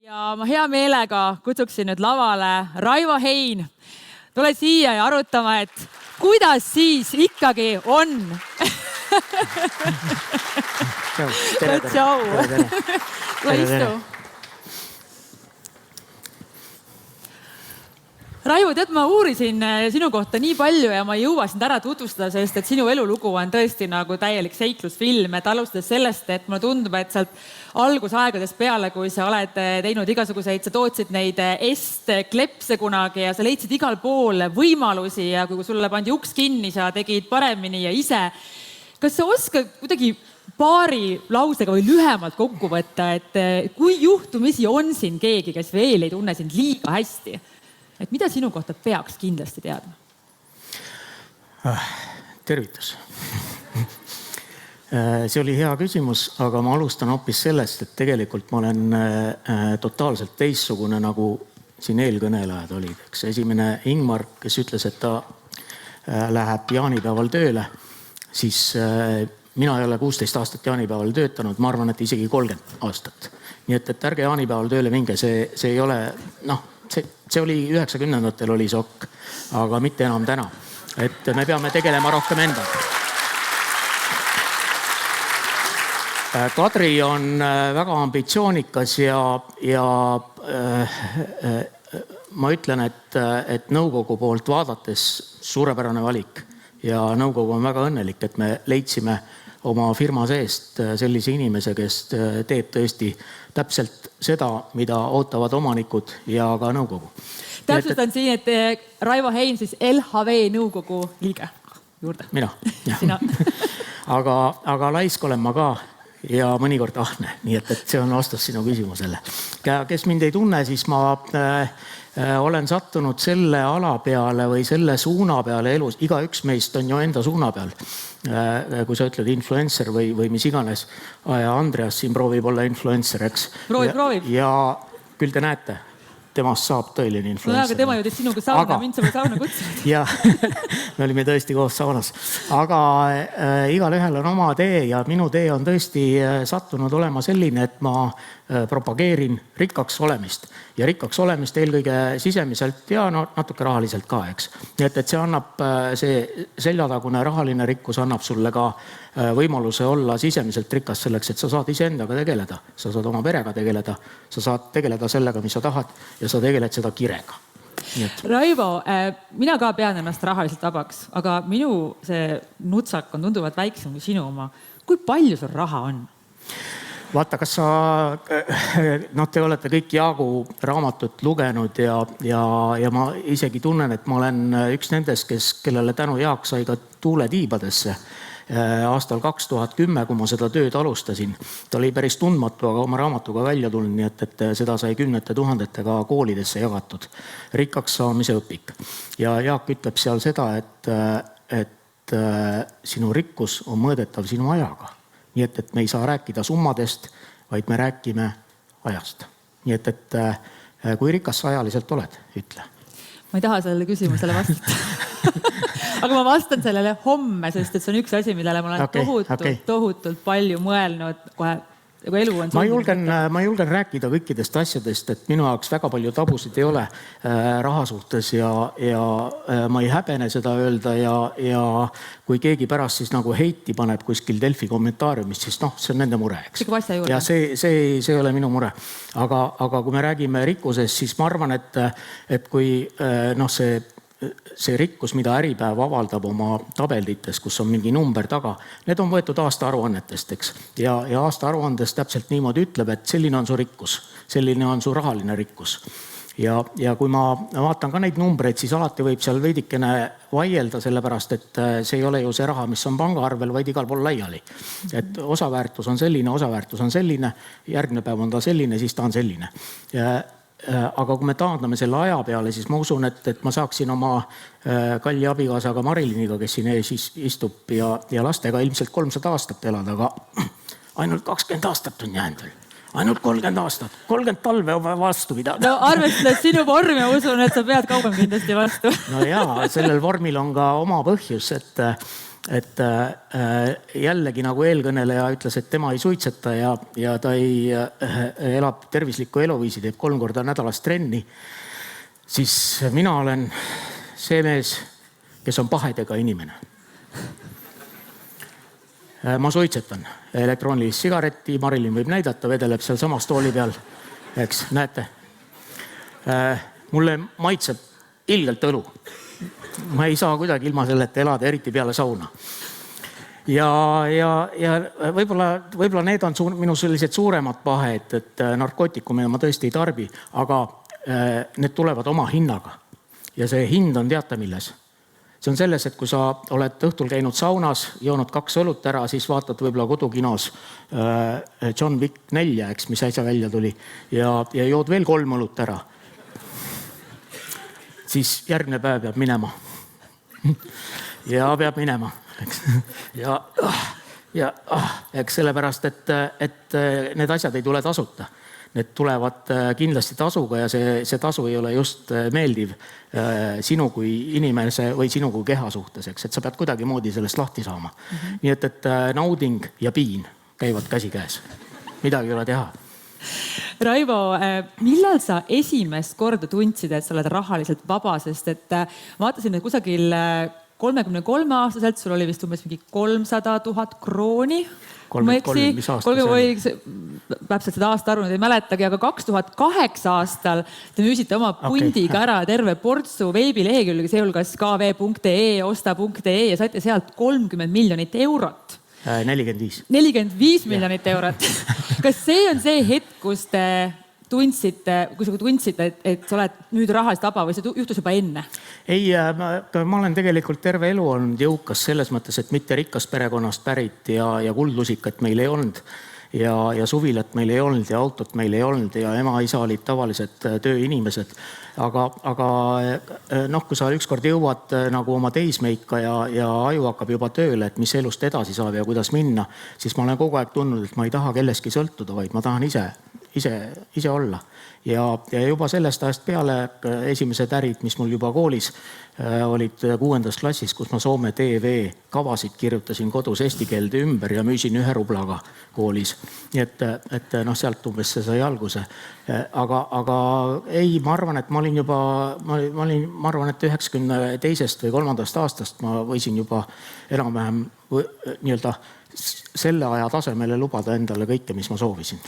Ja ma hea meelega kutsuksin nüüd lavale Raivo Hein. Tule siia ja arutama, et kuidas siis ikkagi on. Tere. Tule istu. Raivo, tead, ma uurisin sinu kohta nii palju ja ma ei jõua sind ära tutvustada, sest et sinu elulugu on tõesti nagu täielik seiklusfilm, et alustades sellest, et mulle tundub, et sealt algusaegadest peale, kui sa oled teinud igasuguseid, sa tootsid neid estklepse kunagi ja sa leidsid igal pool võimalusi ja kui sulle pandi uks kinni, sa tegid paremini ja ise. Kas sa oskad kuidagi paari lausega või lühemalt kokku võtta, et kui juhtumisi on siin keegi, kes veel ei tunne sind liiga hästi, et mida sinu kohta peaks kindlasti teadma? Tervitus. See oli hea küsimus, aga ma alustan hoopis sellest, et tegelikult ma olen totaalselt teistsugune, nagu siin eelkõnelejad olid. Esimene Ingmar, kes ütles, et ta läheb jaanipäeval tööle, siis mina ei ole 16 aastat jaanipäeval töötanud, ma arvan, et isegi 30 aastat. Nii et ärge jaanipäeval tööle minge, see ei ole, see oli 90-ndatel oli sokk, aga mitte enam täna. Et me peame tegelema rohkem endaga. Kadri on väga ambitsioonikas ja ma ütlen, et nõukogu poolt vaadates suurepärane valik ja nõukogu on väga õnnelik, et me leidsime oma firma seest sellise inimese, kes teeb tõesti täpselt seda, mida ootavad omanikud ja ka nõukogu. Täpsustan siin, et Raivo Hein siis LHV nõukogu liige juurde. Mina. Sina. Aga laisk olen ma ka ja mõnikord ahne, nii et see on vastus sinu küsimusele. Kes mind ei tunne, siis ma olen sattunud selle ala peale või selle suuna peale elus. Igaüks meist on ju enda suuna peal. Kui sa ütled influencer või mis iganes. Andreas siin proovib olla influencer, eks? Proovib. Ja küll te näete, temast saab tõeline influencer. Aga tema jõudis sinuga sauna, mind sa või sauna kutsunud. Ja me olime tõesti koos saunas. Aga igal ühel on oma tee ja minu tee on tõesti sattunud olema selline, et ma propageerin rikkaks olemist. Ja rikkaks olemist eelkõige sisemiselt ja natuke rahaliselt ka, eks. Nii et see annab, see seljatagune rahaline rikkus annab sulle ka võimaluse olla sisemiselt rikas selleks, et sa saad ise endaga tegeleda. Sa saad oma perega tegeleda, sa saad tegeleda sellega, mis sa tahad ja sa tegeled seda kirega. Raivo, mina ka pean ennast rahaliselt vabaks, aga minu see nutsak on tunduvalt väiksem kui sinu oma. Kui palju sul raha on? Vaata, kas te olete kõik Jaagu raamatut lugenud ja ma isegi tunnen, et ma olen üks nendest, kellele tänu Jaak sai ka tuule tiibadesse aastal 2010, kui ma seda tööd alustasin. Ta oli päris tundmatu, aga oma raamatuga välja tulnud, nii et seda sai 10 000-tega koolidesse jagatud. Rikkaks saamise õpik. Ja Jaak ütleb seal seda, et sinu rikkus on mõõdetav sinu ajaga. Nii et me ei saa rääkida summadest, vaid me räägime ajast. Nii et kui rikas sa ajaliselt oled, ütle. Ma ei taha sellele küsimusele vastata. Aga ma vastan sellele homme, sest et see on üks asi, millele ma olen tohutult palju mõelnud kohe. Elu on ma julgen rääkida kõikidest asjadest, et minu jaoks väga palju tabusid ei ole raha suhtes ja ma ei häbene seda öelda ja kui keegi pärast siis nagu heiti paneb kuskil Delfi kommentaariumist, siis see on nende mure, eks. Ja see ei ole minu mure. Aga kui me räägime rikkusest, siis ma arvan, et kui see rikkus, mida Äripäev avaldab oma tabeldites, kus on mingi number taga, need on võetud aasta aruannetest, eks. Ja aasta aruandes täpselt niimoodi ütleb, et selline on su rikkus, selline on su rahaline rikkus. Ja kui ma vaatan ka neid numbreid, siis alati võib seal veidikene vaielda, sellepärast, et see ei ole ju see raha, mis on pangaarvel, vaid igal pool laiali. Et osaväärtus on selline, järgmine päev on ta selline, siis ta on selline. Aga kui me taandame selle aja peale, siis ma usun, et ma saaksin oma kalli abikaasaga Mariliniga, kes siin ees istub ja lastega ilmselt 300 aastat elada, aga ainult 20 aastat on jäänud veel. ainult 30 aastat, 30 talve on vaja vastu pidada. No arvestades sinu vormi, ma usun, et sa pead kauem kindlasti vastu. No jaa, sellel vormil on ka oma põhjus, et jällegi nagu eelkõneleja ütles, et tema ei suitseta ja ta elab tervislikku eluviisi, teeb 3 korda nädalas trenni, siis mina olen see mees, kes on pahedega inimene. Ma suitsetan elektroonilist sigaretti, Marilyn võib näidata, vedeleb seal samas tooli peal, eks, näete. Mulle maitseb ilgelt õlu. Ma ei saa kuidagi ilma selleta elada, eriti peale sauna. Ja võib-olla need on minu sellised suuremad pahed, et narkootikume ma tõesti ei tarbi, aga need tulevad oma hinnaga. Ja see hind on teata milles. See on selles, et kui sa oled õhtul käinud saunas, joonud 2 õlut ära, siis vaatad võib-olla kodukinos John Wick 4, eks, mis äsja välja tuli, ja jood veel 3 õlut ära. Siis järgmine päev peab minema. Ja peab minema, eks. Eks sellepärast, et need asjad ei tule tasuta. Need tulevad kindlasti tasuga ja see tasu ei ole just meeldiv sinu kui inimese või sinu kui keha suhtes, eks, et sa pead kuidagi moodi sellest lahti saama. Nii et nauding ja piin käivad käsikäes. Midagi ei ole teha. Raivo, millal sa esimest korda tundsid, et sa oled rahaliselt vaba, sest et vaatasin, et kusagil 33 aastaselt sul oli vist umbes mingi 300 000 krooni. 33, mis aasta see oli? Täpselt seda aasta arvu nüüd ei mäletagi, aga 2008 aastal te müüsite oma pundiga ära terve portsu veebilehekülge, seehulgas kv.ee, osta.ee ja saite sealt 30 miljonit eurot. 45. 45 miljonit eurot. Kas see on see hetk, kus te tundsite, et sa oled nüüd rahaliselt vaba või see juhtus juba enne? Ei, ma olen tegelikult terve elu olnud jõukas selles mõttes, et mitte rikkast perekonnast pärit ja kuldlusikat meil ei olnud. Ja suvilat meil ei olnud ja autot meil ei olnud ja ema-isa olid tavalised tööinimesed. Aga kui sa ükskord jõuad nagu oma teismeika ja aju hakkab juba tööle, et mis elust edasi saab ja kuidas minna, siis ma olen kogu aeg tundnud, et ma ei taha kelleski sõltuda, vaid ma tahan ise olla. Ja juba sellest ajast peale esimesed ärid, mis mul juba koolis olid 6. klassis, kus ma Soome TV kavasid kirjutasin kodus eesti keelde ümber ja müüsin 1 rublaga koolis. Nii et sealt umbes see sai alguse. Aga ei, ma arvan, et ma arvan, et 92. või 3. aastast ma võisin juba enam-vähem nii-öelda selle aja tasemele lubada endale kõike, mis ma soovisin.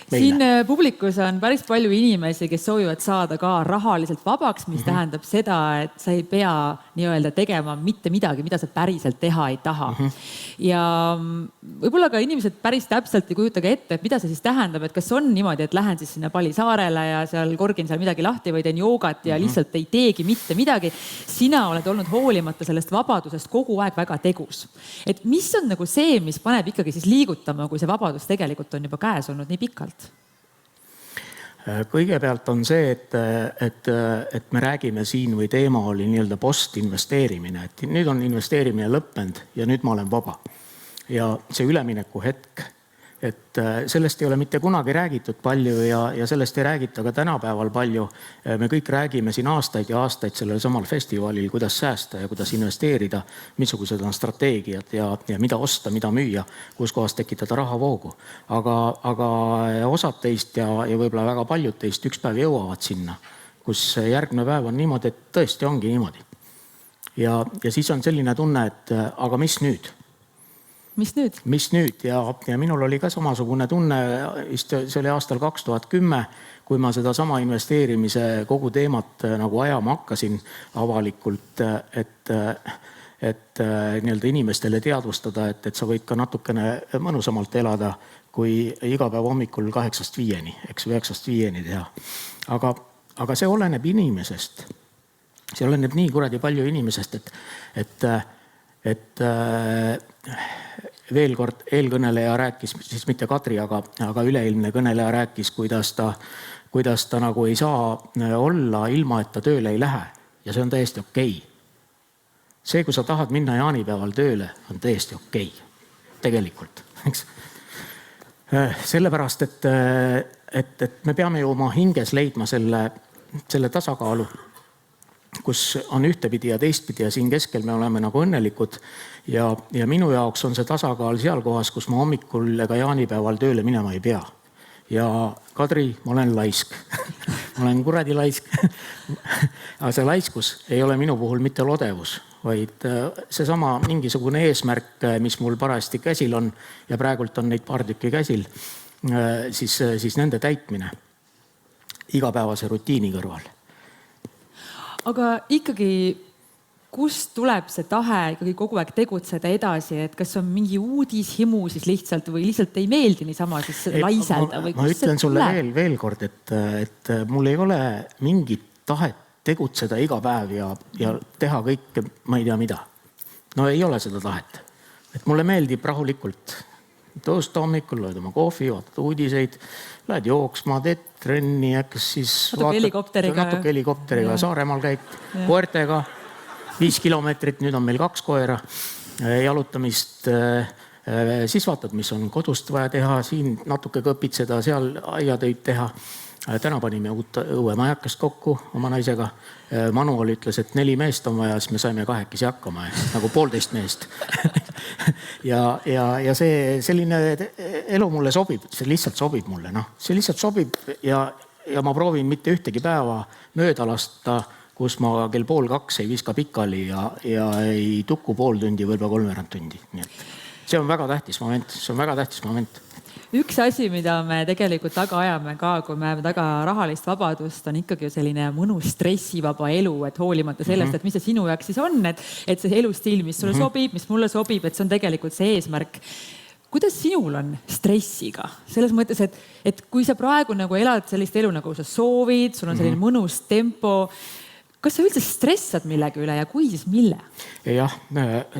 Siin publikus on päris palju inimesi, kes soovivad saada ka rahaliselt vabaks, mis tähendab seda, et sa ei pea nii-öelda tegema mitte midagi, mida sa päriselt teha ei taha. Ja võib-olla ka inimesed päris täpselt ei kujutage ette, et mida see siis tähendab, et kas on niimoodi, et lähen siis sinna Palisaarele ja seal korgin seal midagi lahti või teen joogat ja lihtsalt ei teegi mitte midagi. Sina oled olnud hoolimata sellest vabadusest kogu aeg väga tegus. Et mis on nagu see, mis paneb ikkagi siis liigutama, kui see vabadus tegelikult on juba käes olnud nii pikalt? Kõigepealt on see, et me räägime siin või teema oli nii-öelda postinvesteerimine. Et nüüd on investeerimine lõppenud ja nüüd ma olen vaba. Ja see ülemineku hetk, et sellest ei ole mitte kunagi räägitud palju ja sellest ei räägita ka tänapäeval palju. Me kõik räägime siin aastaid ja aastaid sellel samal festivalil, kuidas säästa ja kuidas investeerida, missugused on strateegiad ja mida osta, mida müüa, kus kohas tekitada rahavoogu. Aga osad teist ja võib-olla väga paljud teist üks päev jõuavad sinna, kus järgmine päev on niimoodi, et tõesti ongi niimoodi. Ja siis on selline tunne, et aga mis nüüd? Mis nüüd? Mis nüüd? Ja minul oli ka samasugune tunne, see oli aastal 2010, kui ma seda sama investeerimise kogu teemat nagu ajama hakkasin avalikult, et nii-öelda inimestele teadvustada, et sa võid ka natukene mõnusamalt elada, kui iga päev hommikul 8-5, eks 9-5 teha. Aga see oleneb inimesest. See oleneb nii kuradi palju inimesest, et veel kord eelkõneleja rääkis, siis mitte Katri, aga üleilmne kõneleja rääkis, kuidas ta nagu ei saa olla ilma, et ta tööle ei lähe. Ja see on täiesti okei. See, kui sa tahad minna jaanipäeval tööle, on täiesti okei. Tegelikult. Sellepärast, et me peame ju oma hinges leidma selle tasakaalu, kus on ühtepidi ja teistpidi ja siin keskel me oleme nagu õnnelikud. Ja minu jaoks on see tasakaal seal kohas, kus ma hommikul ega jaanipäeval tööle minema ei pea. Ja Kadri, ma olen laisk. Ma olen kuradi laisk. Aga see laiskus ei ole minu puhul mitte lodevus, vaid seesama mingisugune eesmärk, mis mul parajasti käsil on ja praegult on neid paar tükki käsil, siis nende täitmine igapäevase rutiini kõrval. Aga ikkagi, kust tuleb see tahe ikkagi kogu aeg tegutseda edasi, et kas on mingi uudishimu siis lihtsalt või lihtsalt ei meeldi niisama siis laiselda? Ma ütlen sulle veel kord, et mul ei ole mingit tahet tegutseda iga päev ja teha kõike, ma ei tea mida. No ei ole seda tahet. Et mulle meeldib rahulikult tõusta hommikul, loed oma kohvi, vaatad uudiseid, lähed jooksma, teed trenni, äkkas siis natuke helikopteriga Saaremaal käid koertega 5 kilomeetrit, nüüd on meil 2 koera, jalutamist, siis vaatad, mis on kodust vaja teha, siin natuke kõpitseda, seal aiatöid teha. Täna panime uut õuemajakast kokku oma naisega. Manuel ütles, et 4 meest on vaja, siis me saime 2 hakkama, nagu 1,5 meest. ja see selline elu mulle sobib, see lihtsalt sobib mulle. No. See lihtsalt sobib ja ma proovin mitte ühtegi päeva mööda lasta, kus ma kell 1:30 ei viska pikali ja ei tuku pool tundi, võib-olla 3 tundi. Nii et see on väga tähtis moment. Üks asi, mida me tegelikult taga ajame ka, kui me taga rahalist vabadust, on ikkagi selline mõnus stressivaba elu, et hoolimata sellest, et mis see sinu jaoks siis on, et see elustiil, mis sulle sobib, mis mulle sobib, et see on tegelikult see eesmärk. Kuidas sinul on stressiga? Selles mõttes, et kui sa praegu nagu elad sellist elu, nagu sa soovid, sul on selline mõnus tempo, kas sa üldse stressad millegi üle ja kui, siis mille? Jah,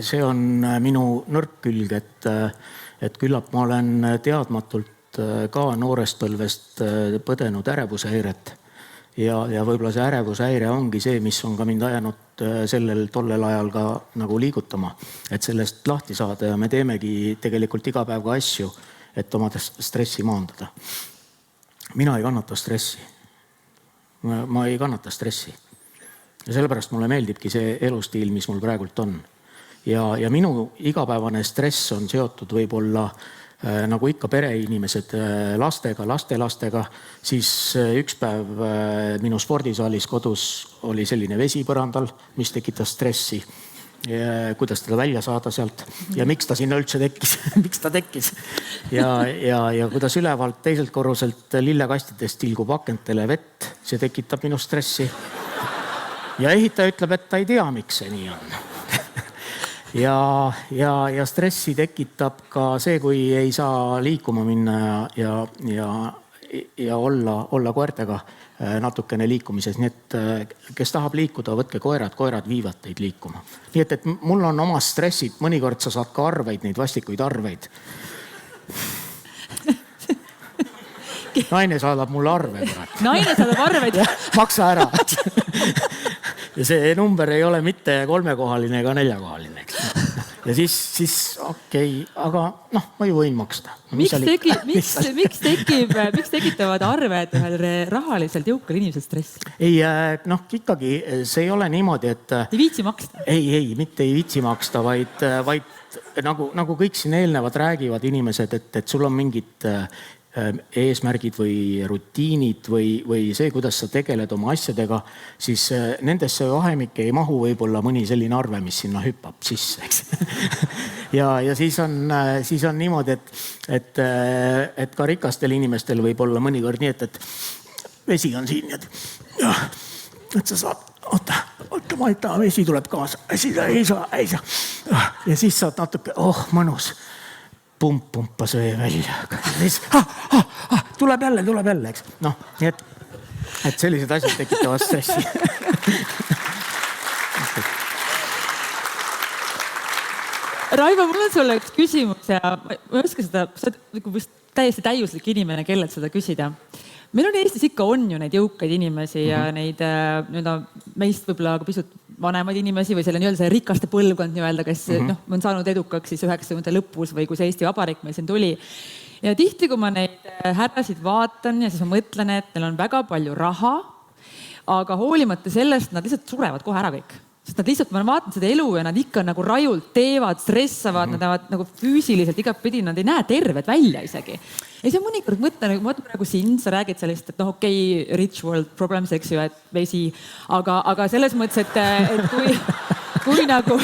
see on minu nõrk külg, et küllap ma olen teadmatult ka noorest põlvest põdenud ärevushäiret. Ja võib-olla see ärevushäire ongi see, mis on ka mind ajanud tollel ajal ka nagu liigutama, et sellest lahti saada ja me teemegi tegelikult iga päev ka asju, et oma stressi maandada. Mina ei kannata stressi. Ma ei kannata stressi. Ja sellepärast mulle meeldibki see elustiil, mis mul praegult on. Ja minu igapäevane stress on seotud võib-olla nagu ikka pereinimesed lastega, siis üks päev minu spordisaalis kodus oli selline vesi põrandal, mis tekitas stressi. Kuidas teda välja saada sealt ja miks ta sinna üldse tekkis, miks ta tekkis. Ja kuidas ülevalt teiselt korruselt lillekastidest tilgub akentele vett, see tekitab minu stressi. Ja ehitaja ütleb, et ta ei tea, miks see nii on. Ja stressi tekitab ka see, kui ei saa liikuma minna ja olla koertega natukene liikumises. Nii et kes tahab liikuda, võtke koerad viivad teid liikuma. Nii et mul on oma stressid, mõnikord sa saad ka arveid, neid vastikuid arveid. Naine saadab mulle arve. Naine saadab arveid? Maksa ära. Ja see number ei ole mitte 3-kohaline ega 4-kohaline. Ja siis okei, aga ma ju võin maksta. Miks tekitavad arved ühel rahaliselt jõukal inimesel stressi? Ei, ikkagi see ei ole niimoodi, et... Ei viitsi maksta? Ei, mitte ei viitsi maksta, vaid nagu kõik siin eelnevad räägivad inimesed, et sul on mingid eesmärgid või rutiinid või see, kuidas sa tegeled oma asjadega, siis nendesse vahemikke ei mahu võib-olla mõni selline arve, mis sinna hüppab sisse. Eks? ja siis on niimoodi, et ka rikastel inimestel võib olla mõnikord nii, et vesi on siin. Et sa saad, oota, ma ei taha, vesi tuleb kaasa. Ei saa. Ja siis saad natuke, mõnus. Pumpas vee välja. Tuleb jälle, eks. Nii et sellised asjad tekitavad stressi. Raivo, mul on sulle üks küsimus ja ma ei oska seda, sa oled täiesti täiuslik inimene, kellelt seda küsida. Meil on Eestis ikka on ju neid jõukaid inimesi ja neid meist võib-olla pisut vanemaid inimesi või selle nii-öelda rikaste põlvkond, kes on saanud edukaks siis 90. lõpus või kus Eesti Vabariik meil siin tuli. ja tihti, kui ma neid härrasid vaatan ja siis ma mõtlen, et neil on väga palju raha, aga hoolimata sellest nad lihtsalt surevad kohe ära kõik. Sest nad lihtsalt, ma vaatan seda elu ja nad ikka nagu rajult teevad, stressavad, nad teevad nagu füüsiliselt igatpidi, nad ei näe terved välja isegi. Ja siis on mõnikord mõtlen, ma mõtlen praegu sind, sa räägid sellist, et okei, rich world problems, eks ju, et vesi, aga selles mõttes, et kui nagu...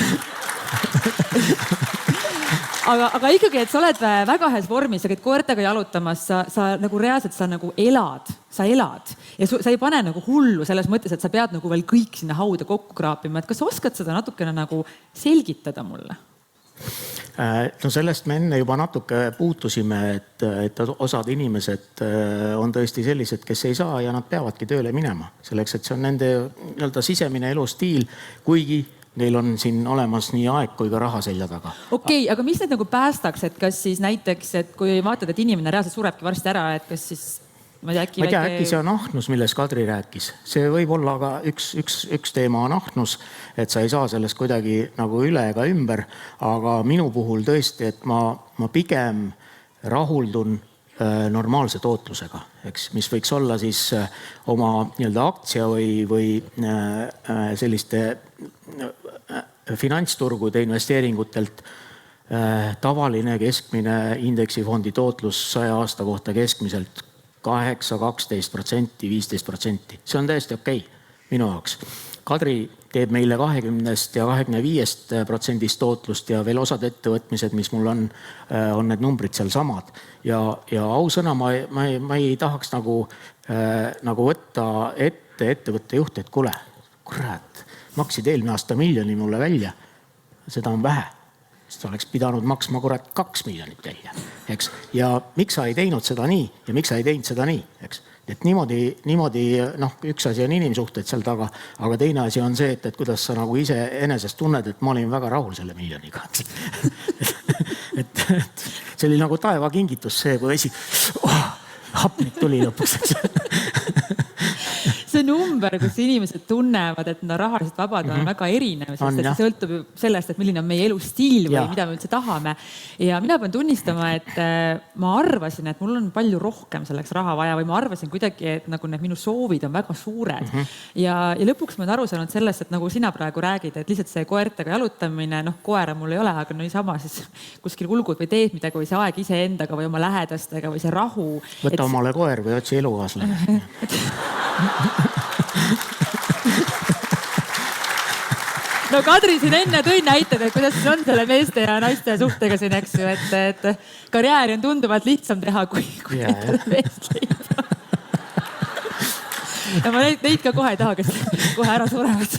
Aga ikkagi, et sa oled väga heas vormis, sa käid koertega jalutamas, sa nagu reaalselt sa nagu elad ja sa ei pane nagu hullu selles mõttes, et sa pead nagu veel kõik sinna hauda kokku kraapima. Et kas sa oskad seda natukene nagu selgitada mulle? No sellest me enne juba natuke puutusime, et osad inimesed on tõesti sellised, kes ei saa ja nad peavadki tööle minema. Selleks, et see on nende sisemine elustiil, kuigi neil on siin olemas nii aeg kui ka raha selja taga. Okei, aga mis need nagu päästaks, et kas siis näiteks, et kui vaatad, et inimene reaalselt surebki varsti ära, et kas siis, ma ei tea, äkki see on ahnus, milles Kadri rääkis. See võib olla ka üks teema on ahnus, et sa ei saa sellest kuidagi nagu üle ega ümber, aga minu puhul tõesti, et ma pigem rahuldun normaalse tootlusega, eks, mis võiks olla siis oma aktsia või selliste finantsturgude investeeringutelt tavaline keskmine indeksifondi tootlus 100 aasta kohta keskmiselt 8, 12%, 15%. See on täiesti okei minu jaoks. Kadri teeb meile 20% ja 25% tootlust ja veel osad ettevõtmised, mis mul on need numbrid seal samad. Ja ausõna, ma ei tahaks nagu võtta ettevõtte juht, et kuule, kurat, maksid eelmine aasta miljoni mulle välja. Seda on vähe. Sest oleks pidanud maksma kurat 2 miljonit välja, eks. Ja miks sa ei teinud seda nii ja miks sa ei teinud seda nii, eks. Et niimoodi, üks asi on inimsuhted seal taga, aga teine asi on see, et kuidas sa nagu ise enesest tunned, et ma olin väga rahul selle miljoniga. et see oli nagu taeva kingitus see, kui hapnik tuli lõpuks. See number, kus inimesed tunnevad, et nad rahaliselt vabad on väga erinev, sest see sõltub ju sellest, et milline on meie elustiil või mida me üldse tahame. Ja mina pean tunnistama, et ma arvasin, et mul on palju rohkem selleks raha vaja või ma arvasin kuidagi, et nagu need minu soovid on väga suured. Ja lõpuks ma olen aru saanud sellest, et nagu sina praegu räägid, et lihtsalt see koertega jalutamine, koera mul ei ole, aga niisama siis kuskil kulgud või teed midagi või see aeg ise endaga või oma lähedastega või see rahu. Võta omale koer või otsi elukaaslane. No Kadri siin enne tõi näited, et kuidas on selle meeste ja naiste suhtega siin, eks ju, et karjääri on tunduvalt lihtsam teha, kui endale meest leida. Ja ma neid ka kohe ei taha, kes kohe ära surevad.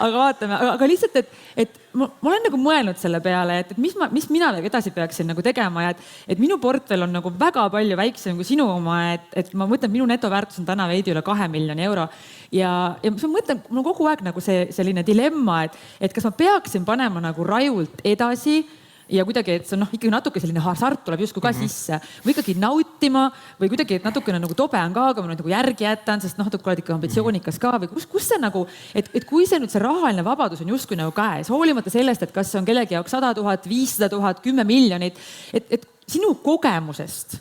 Aga vaatame, aga lihtsalt, et ma olen nagu mõelnud selle peale, et mis mina edasi peaksin nagu tegema ja et minu portfell on nagu väga palju väiksem kui sinu oma, et ma mõtlen, minu netoväärtus on täna veidi üle 2 miljoni euro ja ma mõtlen, mul on kogu aeg nagu selline dilemma, et kas ma peaksin panema nagu rajult edasi ja kuidagi, et see on ikkagi natuke selline hasart tuleb justkui ka sisse või ikkagi nautima või kuidagi, et natukene nagu tobe on ka, aga ma nagu järgi jätan, sest natuke oled ikka ambitsioonikas ka või kus see nagu, et kui see nüüd see rahaline vabadus on justkui nagu käes, hoolimata sellest, et kas see on kellegi jaoks 100 000, 500 000, 10 miljonit, et sinu kogemusest,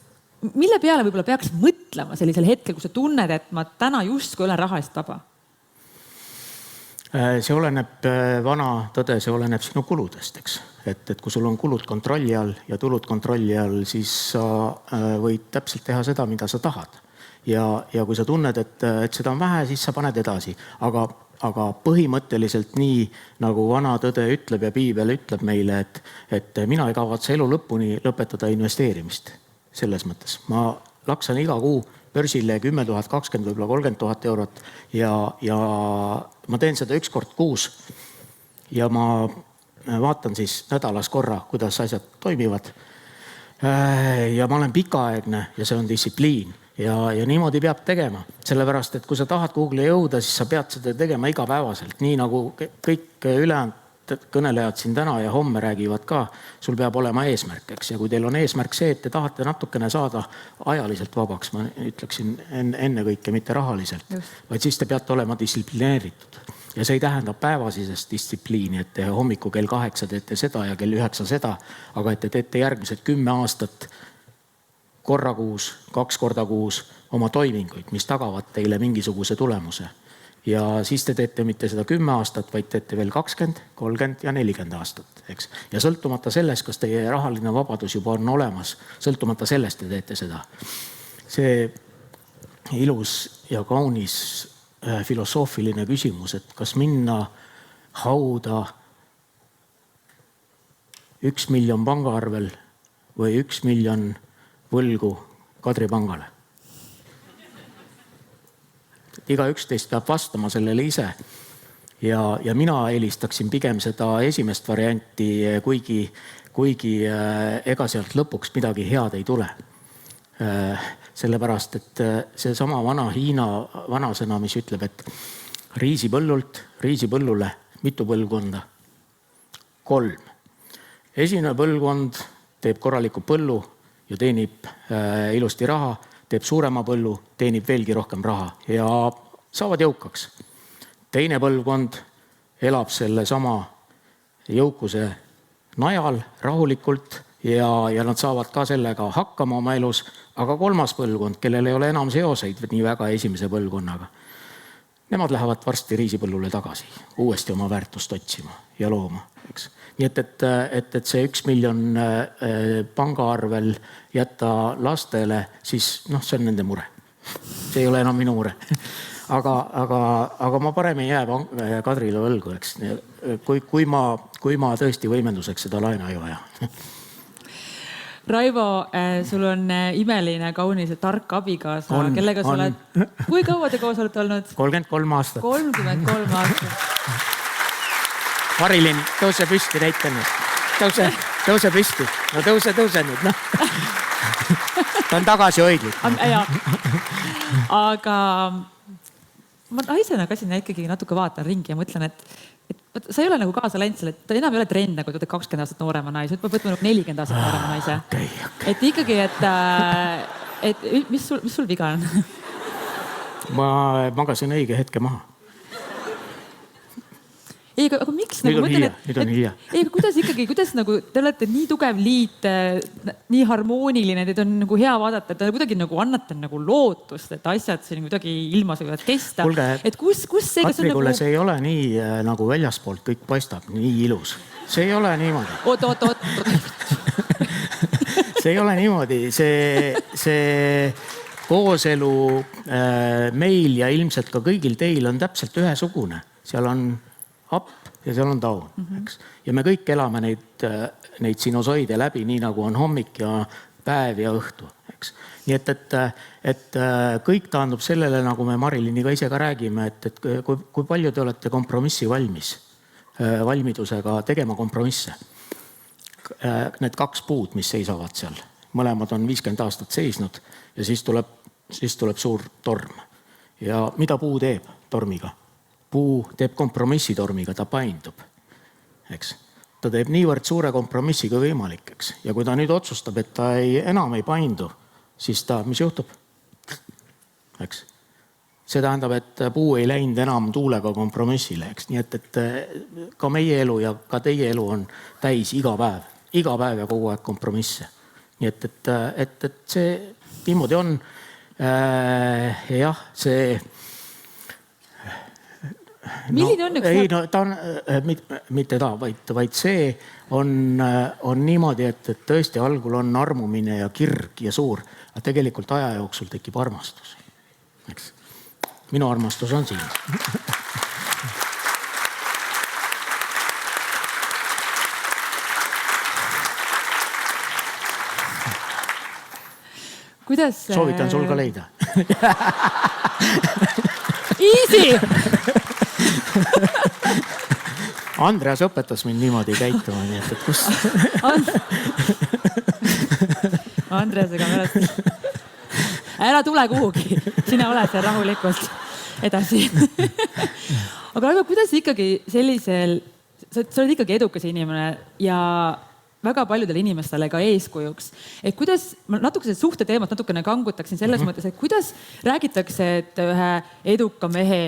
mille peale võib-olla peaks mõtlema sellisel hetkel, kui sa tunned, et ma täna justkui olen rahaliselt vaba? See oleneb vana tõde, see oleneb sinu kuludest, eks. Et kui sul on kulud kontrolli all ja tulud kontrolli all, siis sa võid täpselt teha seda, mida sa tahad. Ja kui sa tunned, et seda on vähe, siis sa paned edasi. Aga põhimõtteliselt nii, nagu vana tõde ütleb ja piibel ütleb meile, et mina ei kavatse elu lõpuni lõpetada investeerimist. Selles mõttes. Ma laksan iga kuu börsile 10 000, 20 võib-olla 30 000 eurot ja ma teen seda üks kord kuus ja ma vaatan siis nädalas korra, kuidas asjad toimivad. Ja ma olen pikaaegne ja see on distsipliin ja niimoodi peab tegema. Sellepärast, et kui sa tahad kuhugile jõuda, siis sa pead seda tegema igapäevaselt. Nii nagu kõik ülejäänud kõnelejad siin täna ja homme räägivad ka, sul peab olema eesmärk, eks. Ja kui teil on eesmärk see, et te tahate natukene saada ajaliselt vabaks, ma ütleksin enne kõike, mitte rahaliselt, vaid siis te peate olema distsiplineeritud. Ja see ei tähenda päevasisest distsipliini, et te hommiku kell 8 teete seda ja kell 9 seda, aga et te teete järgmised 10 aastat korra kuus, 2 korda kuus oma toiminguid, mis tagavad teile mingisuguse tulemuse. Ja siis te teete mitte seda 10 aastat, vaid teete veel 20, 30 ja 40 aastat. Eks? Ja sõltumata sellest, kas teie rahaline vabadus juba on olemas, sõltumata sellest te teete seda. See ilus ja kaunis filosoofiline küsimus, et kas minna hauda 1 miljon pangaarvel või 1 miljon võlgu Kadri pangale. Igaüks teist peab vastama sellele ise. Ja mina eelistaksin pigem seda esimest varianti, kuigi ega sealt lõpuks midagi head ei tule. Sellepärast, et see sama vana Hiina vanasõna, mis ütleb, et riisipõllule mitu põlvkonda? 3. Esimene põlvkond teeb korraliku põllu ja teenib ilusti raha, teeb suurema põllu, teenib veelgi rohkem raha ja saavad jõukaks. Teine põlvkond elab selle sama jõukuse najal rahulikult ja nad saavad ka sellega hakkama oma elus, aga 3. põlvkond, kellel ei ole enam seoseid nii väga esimese põlvkonnaga, nemad lähevad varsti riisipõllule tagasi, uuesti oma väärtust otsima ja looma. Eks? Nii et see 1 miljon pangaarvel jätta lastele, siis see on nende mure. See ei ole enam minu mure. Aga ma parem ei jää Kadrile võlgu, eks. Kui ma tõesti võimenduseks seda laena ei vaja. Raivo, sul on imeline, kaunis ja tark abikaasa, kellega sa oled... Kui kaua te koos olete olnud? 33 aastat. 33 aastat. Marilyn, tõuse püsti, näita ennast. Tõuse püsti. No tõuse nüüd, noh. Ta on tagasi hoidlik. Aga ma naisena ka sinna ikkagi natuke vaatan ringi ja mõtlen, et sa ei ole nagu kaasa läinud selle, et ta enam ei ole trend, nagu 20 aastat noorema naise, et peab võtma 40 aastat noorema naise. Et ikkagi, et mis sul viga on? Ma magasin õige hetke maha. Ei, aga miks? Nüüd on hilja. Ei, kuidas nagu, te olete nii tugev liit, nii harmooniline, teid on nagu hea vaadata, et te kuidagi nagu annate nagu lootust, et asjad siin kuidagi ilmas võivad kesta. Kuulge, et kus see, Katri, kuule, see ei ole nii nagu väljaspoolt kõik paistab, nii ilus. See ei ole niimoodi. Oot. See ei ole niimoodi. See kooselu meil ja ilmselt ka kõigil teil on täpselt ühesugune. Seal on up ja seal on down. Eks? Ja me kõik elame neid sinusoide läbi, nii nagu on hommik ja päev ja õhtu. Eks? Nii et kõik taandub sellele, nagu me Mariliiniga ise ka räägime, et kui palju te olete kompromissi valmidusega tegema kompromisse. Need 2 puud, mis seisavad seal, mõlemad on 50 aastat seisnud ja siis tuleb suur torm. Ja mida puu teeb tormiga? Puu teeb kompromissi tormiga, ta paindub. Eks? Ta teeb niivõrd suure kompromissi kui võimalik. Eks? Ja kui ta nüüd otsustab, et ta enam ei paindu, siis mis juhtub? Eks? See tähendab, et puu ei läinud enam tuulega kompromissile. Eks? Nii et ka meie elu ja ka teie elu on täis iga päev ja kogu aeg kompromisse. Nii et see niimoodi on. Jah, see... Milline on üks... Ei, ta on, mitte ta, vaid see on niimoodi, et tõesti algul on armumine ja kirg ja suur, aga tegelikult aja jooksul tekib armastus. Eks? Minu armastus on siin. Kuidas... Soovitan sul ka leida. Easy! Andreas õpetas mind niimoodi käituma, nii et kus... Andreasega pärast. Ära tule kuhugi. Sina oled seal rahulikult edasi. Aga kuidas ikkagi sellisel... Sa oled ikkagi edukas inimene ja väga paljudele inimestele ka eeskujuks. Et kuidas, ma natukese suhte teemat natukene kangutaksin selles mõttes, et kuidas räägitakse, et ühe eduka mehe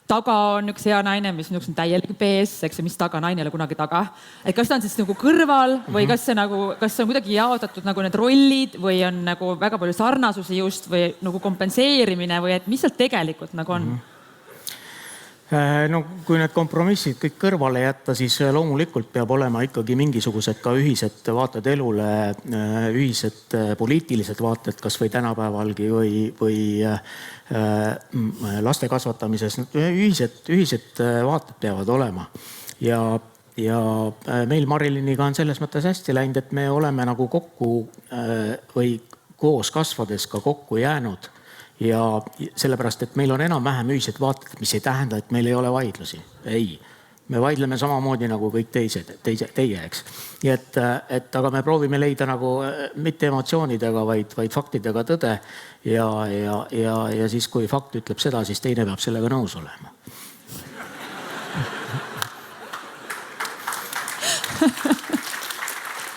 taga on üks hea naine, mis on üks täielik BS, eks, mis taga naine ei ole kunagi taga. Et kas ta on siis nagu kõrval või kas see on kuidagi jaotatud nagu need rollid või on nagu väga palju sarnasusi just või nagu kompenseerimine või et mis seal tegelikult nagu on? No kui need kompromissid kõik kõrvale jätta, siis loomulikult peab olema ikkagi mingisugused ka ühised vaated elule, ühised poliitilised vaated, kas või tänapäevalgi või laste kasvatamises. Ühised vaated peavad olema. Ja meil Mariliniga on selles mõttes hästi läinud, et me oleme nagu kokku või koos kasvades ka kokku jäänud. Ja sellepärast, et meil on enam-vähem ühised vaated, mis ei tähenda, et meil ei ole vaidlusi. Ei, me vaidleme samamoodi nagu kõik teie, eks. Nii et aga me proovime leida nagu mitte emotsioonidega, vaid faktidega tõde. Ja siis, kui fakt ütleb seda, siis teine peab sellega nõus olema.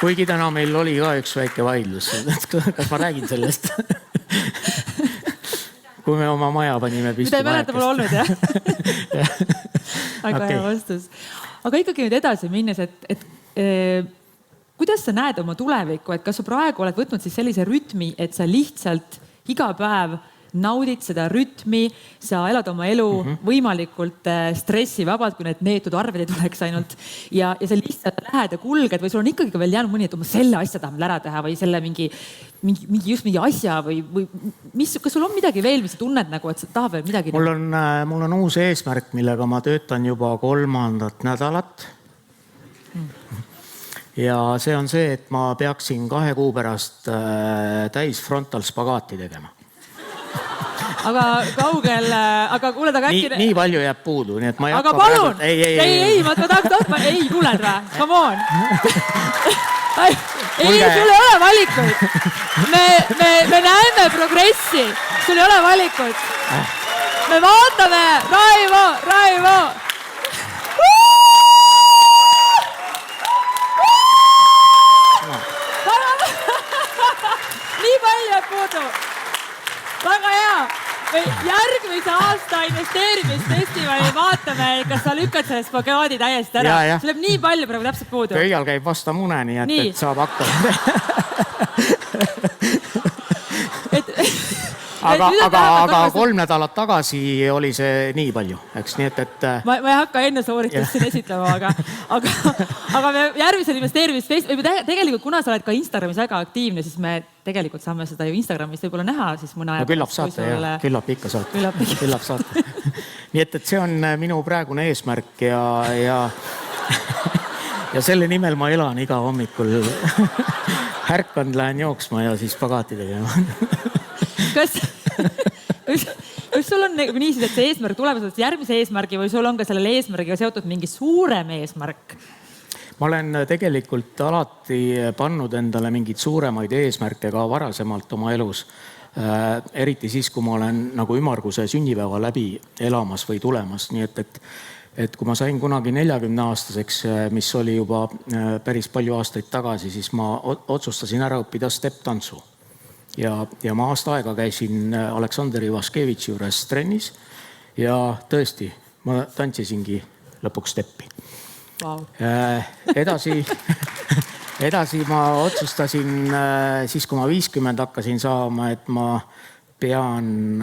Kuigi täna meil oli ka üks väike vaidlus. Kas ma räägin sellest? Kui me oma maja panime püsti. Mida ei mäleta pole olnud, jah? Väga hea vastus. Aga ikkagi nüüd edasi minnes, et kuidas sa näed oma tulevikku, et kas sa praegu oled võtnud siis sellise rütmi, et sa lihtsalt iga päev naudid seda rütmi, sa elad oma elu võimalikult stressivabalt, kui need neetud arved ei tuleks ainult ja sa lihtsalt lähed ja kulged või sul on ikkagi veel jäänud mõni, et ma selle asja tahan ära teha või selle mingi asja või kas sul on midagi veel, mis sa tunned nagu, et sa tahad veel midagi? Mul on uus eesmärk, millega ma töötan juba 3. nädalat. Ja see on see, et ma peaksin 2 kuu pärast täis frontal spagaati tegema. Aga kaugel, aga kuuled, aga äkki... Nii palju jääb puudu, nii et ma ei hakka... Aga palun! Ma tahaks, ei, kuuled või? Come on! Ei, sul ei ole valikuid. Me näeme progressi. Sul ei ole valikuid. Me vaatame. Raivo! Nii palju jääb puudu. Väga hea. Järgmise aasta investeerimisfestivali vaatame, kas sa lükkad selle spagaadi täiesti ära. Sul jääb nii palju praegu täpselt puudu. Pöial käib vasta mune, nii et saab hakkama. Aga 3 nädalat tagasi oli see nii palju, eks nii, et... Ma ei hakka enne sooritust siin esitlema, aga me järgmisel investeerimisfestivali, tegelikult kuna sa oled ka Instagramis väga aktiivne, siis me tegelikult saame seda ju Instagramis võib-olla näha, siis mõne aja... No küllap saate, jah. Küllap ikka saate. Küllap saate. Nii et see on minu praegune eesmärk ja selle nimel ma elan iga hommikul. Härkan, lähen jooksma ja siis spagaati tegema. Kas sul on niisid, et see eesmärk tuleb järgmise eesmärgi või sul on ka sellele eesmärgiga seotud mingi suurem eesmärk? Ma olen tegelikult alati pannud endale mingid suuremaid eesmärke ka varasemalt oma elus. Eriti siis, kui ma olen nagu ümmarguse sünnipäeva läbi elamas või tulemas. Nii et kui ma sain kunagi 40-aastaseks, mis oli juba päris palju aastaid tagasi, siis ma otsustasin ära õppida step-tantsu. Ja ma aasta aega käisin Aleksandr Ivaškevitši juures trennis ja tõesti, ma tantsisingi lõpuks steppi. Wow. Edasi ma otsustasin siis, kui ma 50 hakkasin saama, et ma pean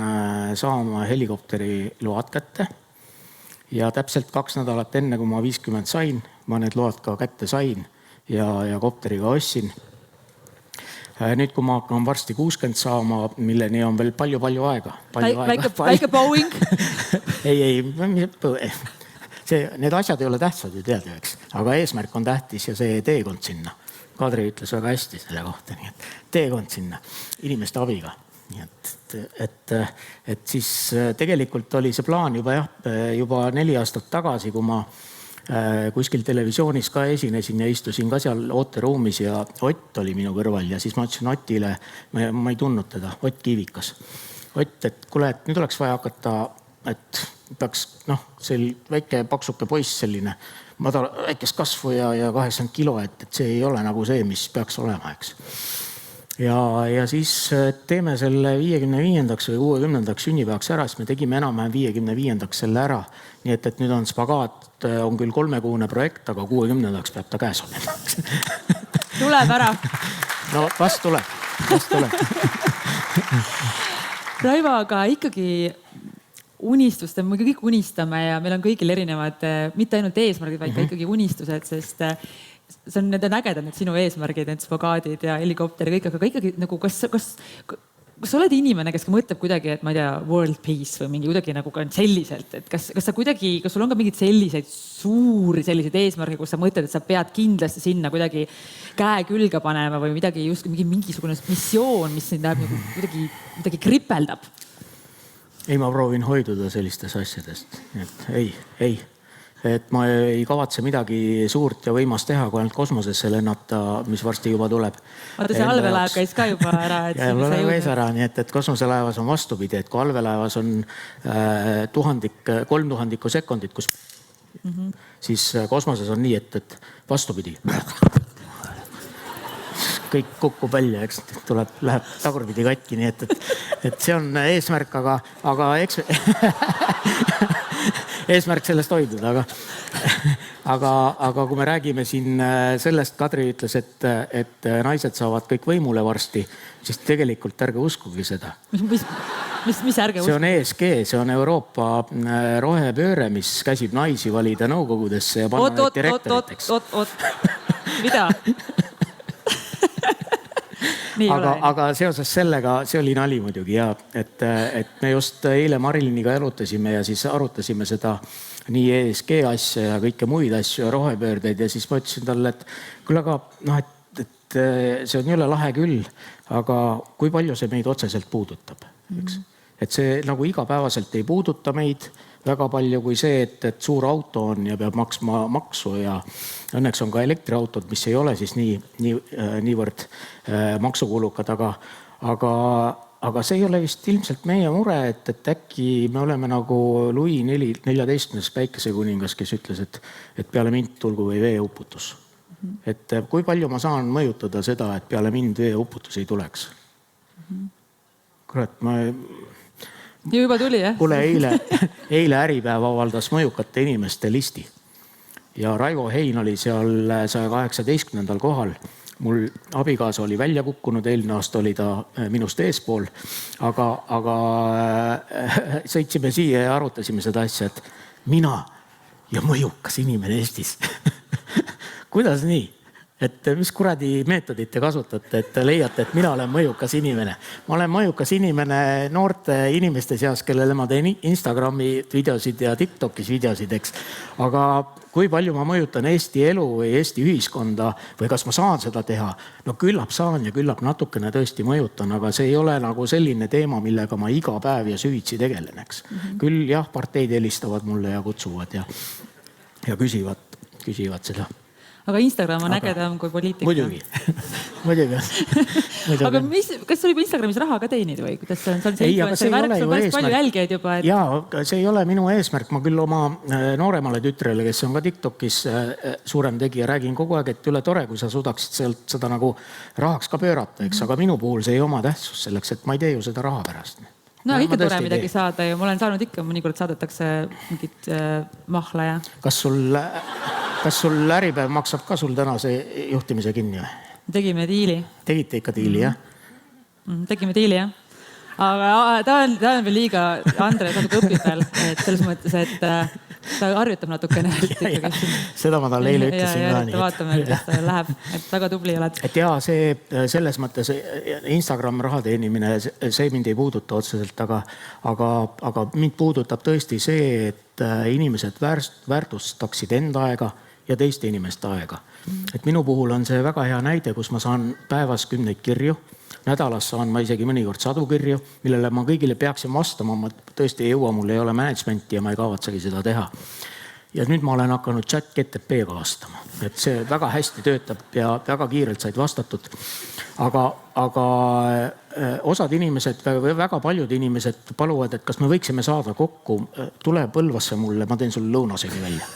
saama helikopteri load kätte. Ja täpselt 2 nädalat enne, kui ma 50 sain, ma need load ka kätte sain ja kopteriga ostsin. Nüüd, kui ma hakkan varsti 60 saama, milleni on veel palju aega. Väike Boeing? Ei, need asjad ei ole tähtsad ju teada, eks. Aga eesmärk on tähtis ja see teekond sinna. Kadri ütles väga hästi selle kohta, nii et teekond sinna inimeste abiga. Nii et siis tegelikult oli see plaan juba 4 aastat tagasi, kui ma kuskil televisioonis ka esinesin ja istusin ka seal ooteruumis ja Ott oli minu kõrval ja siis ma ütlesin Otile, ma ei tundnud teda, Ott Kiivikas. Ott, et kuule, et nüüd oleks vaja hakata, et peaks see väike paksuke poiss selline väikest kasvu ja 80 kilo, et see ei ole nagu see, mis peaks olema, eks. ja siis teeme selle 55. või 60. sünnipäevaks ära, siis me tegime enam-vähem 55. selle ära. Nii et nüüd on spagaat, on küll 3-kuune projekt, aga 60. peab ta käes olema. Tuleb ära. No vast tuleb. Raivo, aga ikkagi unistuste, me kõik unistame ja meil on kõigil erinevad, mitte ainult eesmärgid, vaid ka ikkagi unistused, sest see on, need on ägedad, need sinu eesmärgid, need spagaadid ja helikopter ja kõik, aga ikkagi nagu kas sa oled inimene, kes mõtleb kuidagi, et ma ei tea, world peace või mingi kuidagi nagu ka selliselt, et kas sa kuidagi, kas sul on ka mingeid selliseid suuri selliseid eesmärke, kus sa mõtled, et sa pead kindlasti sinna kuidagi käe külge panema või midagi, just mingisugune missioon, mis sind läheb nagu kuidagi kripeldab? Ei, ma proovin hoiduda sellistest asjadest. Ei. Et ma ei kavatse midagi suurt ja võimast teha, kui ainult kosmosesse lennata, mis varsti juba tuleb. Vaata, see allveelaev käis ka juba ära. Käis ära, nii et kosmoselaevas on vastupidi, et kui allveelaevas on 3000 sekundit, kus siis kosmoses on nii, et vastupidi. Kõik kukub välja, eks läheb tagurpidi katki, nii et see on eesmärk, aga eesmärk sellest hoiduda, aga kui me räägime siin sellest, Kadri ütles, et naised saavad kõik võimule varsti, siis tegelikult ärge uskugi seda. Mis ärge uskugi? See on ESG, see on Euroopa rohepööre, mis käsib naisi valida nõukogudesse ja panna need direktoriteks. Mida? Aga seoses sellega, see oli nali muidugi ja et me just eile Mariliniga jalutasime ja siis arutasime seda nii ESG asja ja kõike muid asju ja rohepöördeid ja siis ma ütlesin talle, et küll aga et see on jõle lahe küll, aga kui palju see meid otseselt puudutab, eks? Et see nagu igapäevaselt ei puuduta meid väga palju kui see, et suur auto on ja peab maksma maksu ja õnneks on ka elektriautod, mis ei ole siis niivõrd maksukulukad, aga see ei ole vist ilmselt meie mure, et äkki me oleme nagu Louis XIV päikesekuningas, kes ütles, et peale mind tulgu või veeuputus. Et kui palju ma saan mõjutada seda, et peale mind veeuputus ei tuleks? Kurat, ja juba tuli, jah? Kuule, eile Äripäev avaldas mõjukate inimeste listi ja Raivo Hein oli seal 118. kohal. Mul abikaasa oli välja kukkunud, eelmine aasta oli ta minust eespool, aga sõitsime siia ja arutasime seda asja, et mina ja mõjukas inimene Eestis. Kuidas nii? Et mis kuradi meetodit te kasutate, et te leiate, et mina olen mõjukas inimene. Ma olen mõjukas inimene noorte inimeste seas, kellele ma teen Instagrami videosid ja TikTokis videosid, eks. Aga kui palju ma mõjutan Eesti elu või Eesti ühiskonda või kas ma saan seda teha? No küllap saan ja küllap natukene tõesti mõjutan, aga see ei ole nagu selline teema, millega ma iga päev ja süvitsi tegelen, eks. Küll jah, parteid helistavad mulle ja kutsuvad ja küsivad seda. Aga Instagram on ägedam kui poliitika. Muidugi. Aga kas sa juba Instagramis raha ka teenid või? Kuidas see on? Ei, aga see ei ole ju eesmärk. Palju jälgeid juba. Jaa, see ei ole minu eesmärk. Ma küll oma nooremale tütrele, kes on ka TikTokis suurem tegija, räägin kogu aeg, et üle tore, kui sa suudaksid sealt seda nagu rahaks ka pöörata, eks. Aga minu puhul see ei oma tähtsust selleks, et ma ei tee ju seda raha pärast. No ikka tore midagi saada ja ma olen saanud ikka, mõnikord saadetakse mingit mahla ja... Kas sul Äripäev maksab ka sul tänase juhtimise kinni või? Tegime diili. Tegite ikka diili, jah? Tegime diili, jah. Aga ta on veel liiga, Andre natuke õpib veel, et selles mõttes, et ta harjutab natukene. Seda ma talle eile ütlesin ka nii. Vaatame, kuidas ta läheb, et väga tubli oled. Et jaa, see selles mõttes Instagram raha teenimine, see mind ei puuduta otseselt, aga mind puudutab tõesti see, et inimesed väärtustaksid enda aega ja teiste inimeste aega. Et minu puhul on see väga hea näide, kus ma saan päevas 10 kirju, nädalas saan ma isegi mõnikord 100 kirju, millele ma kõigile peaksin vastama, ma tõesti ei jõua, mul ei ole managementi ja ma ei kavatsegi seda teha. Ja nüüd ma olen hakanud chat GTP-ga vastama, et see väga hästi töötab ja väga kiirelt said vastatud. Aga osad inimesed, väga paljud inimesed paluvad, et kas me võiksime saada kokku, tule Põlvasse mulle, ma teen sulle lõunasegi välja.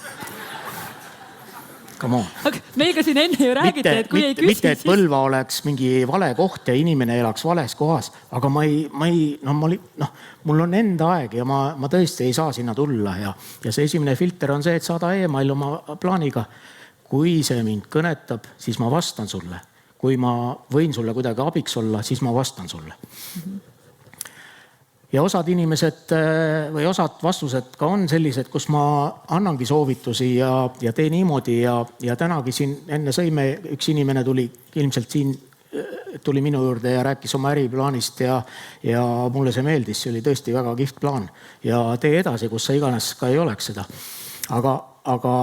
Come on. Aga meiga siin enne ju räägiti, et kui ei küsi, mitte, et Põlva oleks mingi vale koht ja inimene elaks vales kohas, aga mul on enda aeg ja ma tõesti ei saa sinna tulla ja see esimene filter on see, et saada email oma plaaniga. Kui see mind kõnetab, siis ma vastan sulle. Kui ma võin sulle kuidagi abiks olla, siis ma vastan sulle. Ja osad inimesed või osad vastused ka on sellised, kus ma annangi soovitusi ja teen niimoodi ja tänagi siin enne sõime, üks inimene tuli ilmselt siin, tuli minu juurde ja rääkis oma äriplaanist ja mulle see meeldis, see oli tõesti väga kihvt plaan ja tee edasi, kus sa iganes ka ei oleks seda. Aga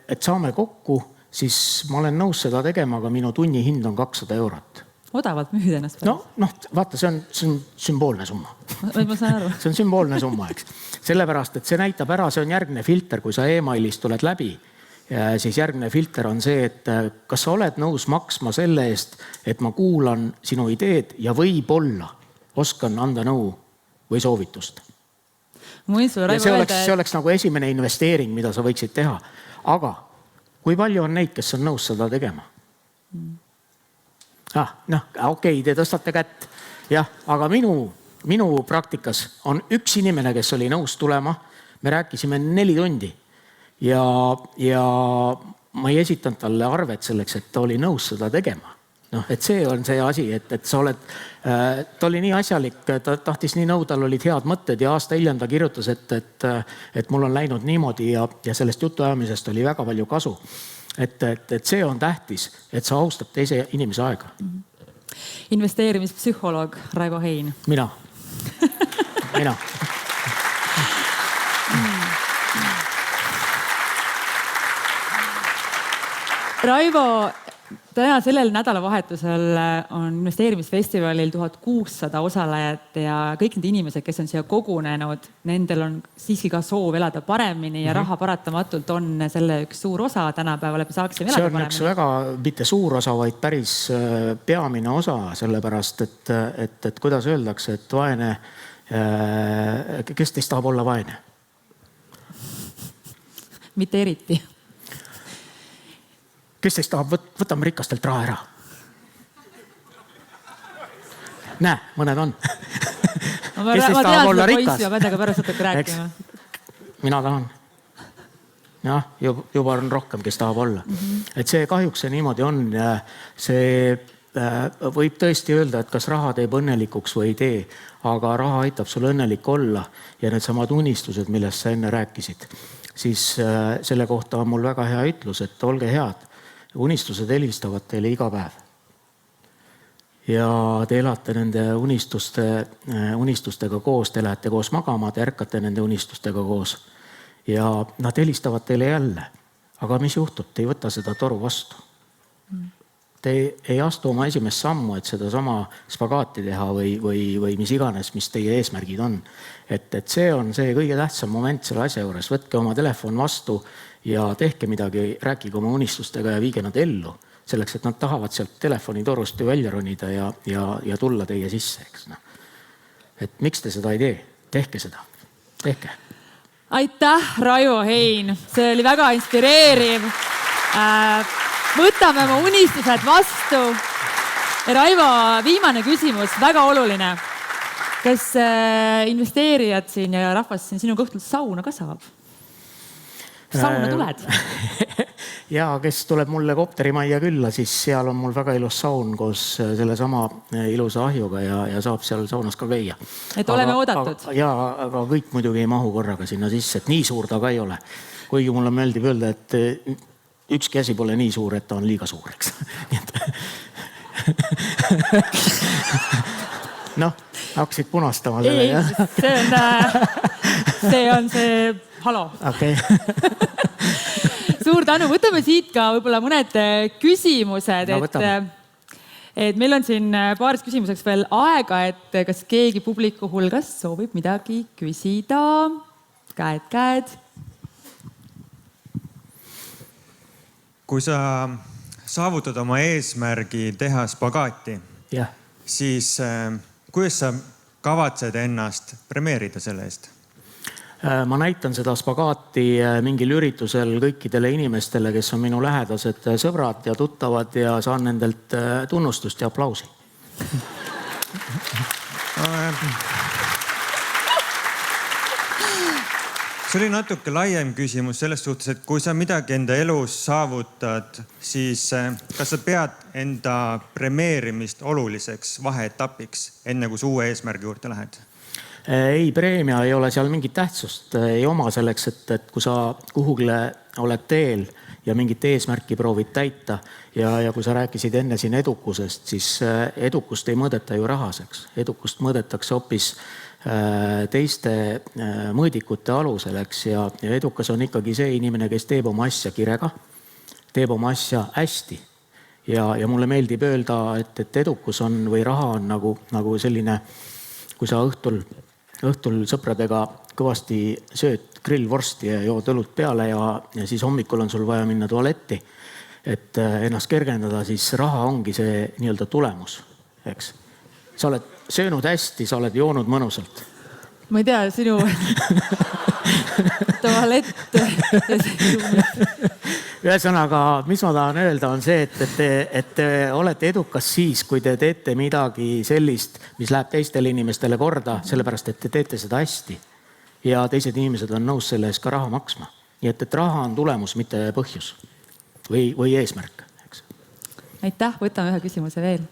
et saame kokku, siis ma olen nõus seda tegema, aga minu tunni hind on 200 €. Odavalt müüd ennast. Vaata, see on sümboolne summa. Ma saan aru. See on sümboolne summa, eks. Sellepärast, et see näitab ära, see on järgne filter, kui sa e-mailist tuled läbi, siis järgne filter on see, et kas sa oled nõus maksma selle eest, et ma kuulan sinu ideed ja võib-olla oskan anda nõu või soovitust. See oleks nagu esimene investeering, mida sa võiksid teha. Aga kui palju on neid, kes on nõus seda tegema? Okei, te tõstate kätt. Jah, aga minu praktikas on üks inimene, kes oli nõus tulema. Me rääkisime 4 tundi ja ma ei esitanud talle arvet selleks, et ta oli nõus seda tegema. Et see on see asi, et sa oled, ta oli nii asjalik, ta tahtis nii nõu, tal olid head mõtted ja aasta hiljem ta kirjutas, et mul on läinud niimoodi ja sellest jutuajamisest oli väga palju kasu. Et see on tähtis, et sa austad teise inimese aega. Investeerimispsühholoog Raivo Hein. Mina. Raivo, täna sellel nädalavahetusel on investeerimisfestivalil 1600 osalejat ja kõik need inimesed, kes on siia kogunenud, nendel on siiski ka soov elada paremini ja raha paratamatult on selle üks suur osa tänapäeval, et me saaksime elada paremini. See on üks väga, mitte suur osa, vaid päris peamine osa, sellepärast, et kuidas öeldakse, et vaene, kes teist tahab olla vaene? Mitte eriti. Kes teist tahab, võtame rikastelt raha ära. Näe, mõned on. Ma tean seda poissi ja pädega pärast võtake rääkima. Mina tahan. Jah, juba on rohkem, kes tahab olla. Et see kahjuks see niimoodi on. See võib tõesti öelda, et kas raha teeb õnnelikuks või ei tee, aga raha aitab sul õnnelik olla ja need samad unistused, millest sa enne rääkisid, siis selle kohta on mul väga hea ütlus, et olge head. Unistused helistavad teile iga päev. Ja te elate nende unistustega koos, te lähete koos magama, te ärkate nende unistustega koos. Ja nad helistavad teile jälle. Aga mis juhtub? Te ei võta seda toru vastu. Te ei astu oma esimest sammu, et seda sama spagaati teha või mis iganes, mis teie eesmärgid on. Et see on see kõige tähtsam moment selle asja juures. Võtke oma telefon vastu ja tehke midagi, rääkige oma unistustega ja viige nad ellu. Selleks, et nad tahavad sealt telefonitorust välja ronida ja tulla teie sisse. Eks. Et miks te seda ei tee? Tehke seda. Tehke. Aitäh, Raivo Hein. See oli väga inspireeriv. Võtame oma unistused vastu. Raivo, viimane küsimus, väga oluline. Kas investeerijad siin ja rahvas siin sinu kõhtult sauna ka saab? Sauna tuled? Ja kes tuleb mulle kopterimajja külla, siis seal on mul väga ilus saun koos selle sama ilusa ahjuga ja saab seal saunas ka käia. Et oleme oodatud. Aga kõik muidugi ei mahu korraga sinna sisse, et nii suur ta ka ei ole. Kuigi mulle meeldib öelda, et ükski asi pole nii suur, et ta on liiga suur, eks. Hakkasid punastama selle. See on see halo. Okei. Suur tänu. Võtame siit ka võib-olla mõned küsimused. Et meil on siin paaris küsimuseks veel aega, et kas keegi publiku hulgas soovib midagi küsida? Käed. Kui sa saavutad oma eesmärgi teha spagaati, siis kuidas sa kavatsed ennast premeerida selle eest? ma näitan seda spagaati mingil üritusel kõikidele inimestele, kes on minu lähedased sõbrad ja tuttavad ja saan nendelt tunnustust ja aplausi. See oli natuke laiem küsimus selles suhtes, et kui sa midagi enda elus saavutad, siis kas sa pead enda premeerimist oluliseks vaheetapiks, enne kui sa uue eesmärgi juurde lähed? Ei, preemia ei ole seal mingit tähtsust. Ei oma selleks, et kui sa kuhugile oled teel ja mingit eesmärki proovid täita ja kui sa rääkisid enne siin edukusest, siis edukust ei mõõdeta ju rahaseks. Edukust mõõdetakse hoopis teiste mõõdikute alusel, eks, ja edukas on ikkagi see inimene, kes teeb oma asja kirega, teeb oma asja hästi. Ja mulle meeldib öelda, et edukus on või raha on nagu selline, kui sa õhtul sõpradega kõvasti sööd grillvorsti ja jood õlut peale ja siis hommikul on sul vaja minna tualetti, et ennast kergendada, siis raha ongi see nii-öelda tulemus, eks. Sa oled söönud hästi, sa oled joonud mõnusalt. Ma ei tea, sinu tualett. Ühesõnaga, mis ma tahan öelda, on see, et te olete edukas siis, kui te teete midagi sellist, mis läheb teistele inimestele korda, sellepärast, et te teete seda hästi. Ja teised inimesed on nõus selle eest ka raha maksma. Nii et raha on tulemus, mitte põhjus või eesmärk. Eks. Aitäh, võtame ühe küsimuse veel.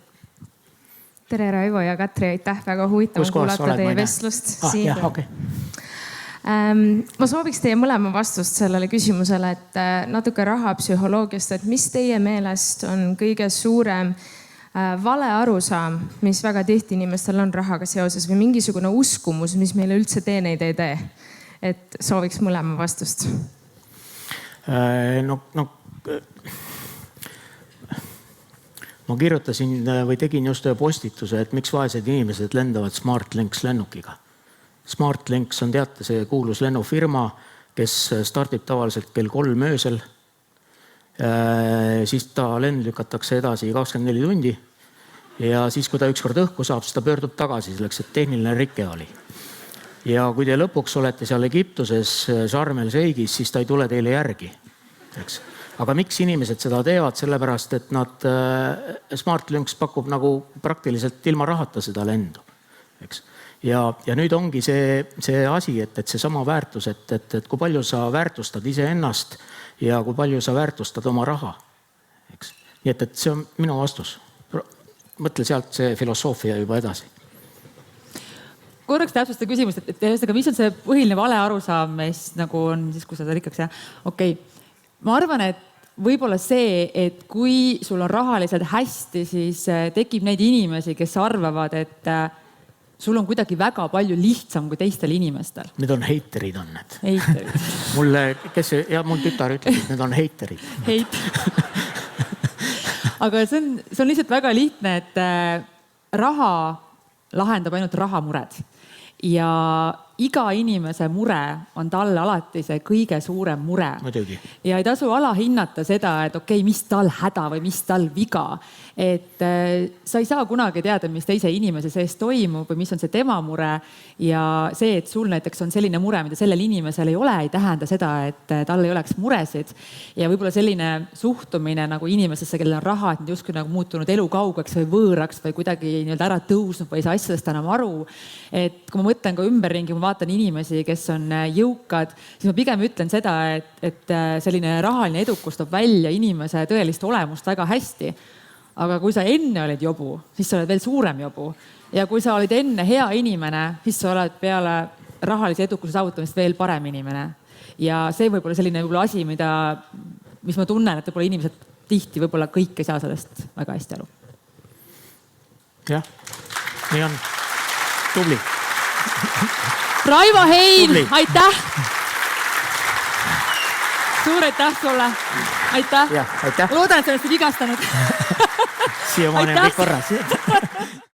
Tere Raivo ja Katri, aitäh, väga huvitav kuulata teie vestlust. Jah, okei. Ma sooviks teie mõlema vastust sellele küsimusele, et natuke rahapsühholoogiast, et mis teie meelest on kõige suurem vale arusaam, mis väga tihti inimestel on rahaga seoses või mingisugune uskumus, mis meile üldse teeneid ei tee. Et sooviks mõlema vastust. Ma kirjutasin või tegin just ühe postituse, et miks vaesed inimesed lendavad SmartLynx lennukiga. SmartLynx on, teate, see kuulus lennufirma, kes stardib tavaliselt kell 3 öösel. Siis ta lend lükatakse edasi 24 tundi. Ja siis, kui ta ükskord õhku saab, siis ta pöördub tagasi selleks, et tehniline rike oli. Ja kui te lõpuks olete seal Egiptuses Sharm el Sheikis, siis ta ei tule teile järgi. Eks. Aga miks inimesed seda teevad? Sellepärast, et SmartLynx pakub nagu praktiliselt ilma rahata seda lendu. Eks. Ja nüüd ongi see asi, et see sama väärtus, et kui palju sa väärtustad iseennast ja kui palju sa väärtustad oma raha. Eks. Nii et see on minu vastus. Mõtle sealt see filosoofia juba edasi. Korraks täpsusta küsimust, et mis on see põhiline vale arusaam, mis nagu on siis, kui sa rikkaks ja okei. Ma arvan, et võib-olla see, et kui sul on rahaliselt hästi, siis tekib neid inimesi, kes arvavad, et sul on kuidagi väga palju lihtsam kui teistel inimestel. Need on heiterid on need. Heiterid. Mul tütar ütleb, et need on heiterid. Aga see on lihtsalt väga lihtne, et raha lahendab ainult rahamured. Ja iga inimese mure on talle alati see kõige suurem mure. Muidugi. Ja ei tasu alahinnata seda, et okei, mis tal häda või mis tal viga. Et sa ei saa kunagi teada, mis teise inimese sees toimub või mis on see tema mure. Ja see, et sul näiteks on selline mure, mida sellel inimesel ei ole, ei tähenda seda, et tal ei oleks muresid. Ja võib-olla selline suhtumine nagu inimesesse, kellel on raha, et nad justkui nagu muutunud elukaugeks või võõraks või kuidagi ära tõusnud või ei saa asjadest enam aru. Et kui ma mõtlen ka ümberringi, ma vaatan inimesi, kes on jõukad, siis ma pigem ütlen seda, et selline rahaline edukus toob välja inimese tõelist olemust väga hästi. Aga kui sa enne olid jobu, siis sa oled veel suurem jobu. Ja kui sa olid enne hea inimene, siis sa oled peale rahalise edukuse saavutamist veel parem inimene. Ja see võib olla selline asi, mis ma tunnen, et võib-olla inimesed tihti võib-olla kõik ei saa sellest väga hästi aru. Jah, nii on. Tubli. Raivo Hein, aitäh! Suur aitäh sulle! Aitäh! Jah, aitäh! Loodan, et sa oled vigastanud. Siiamaani on kõik korras.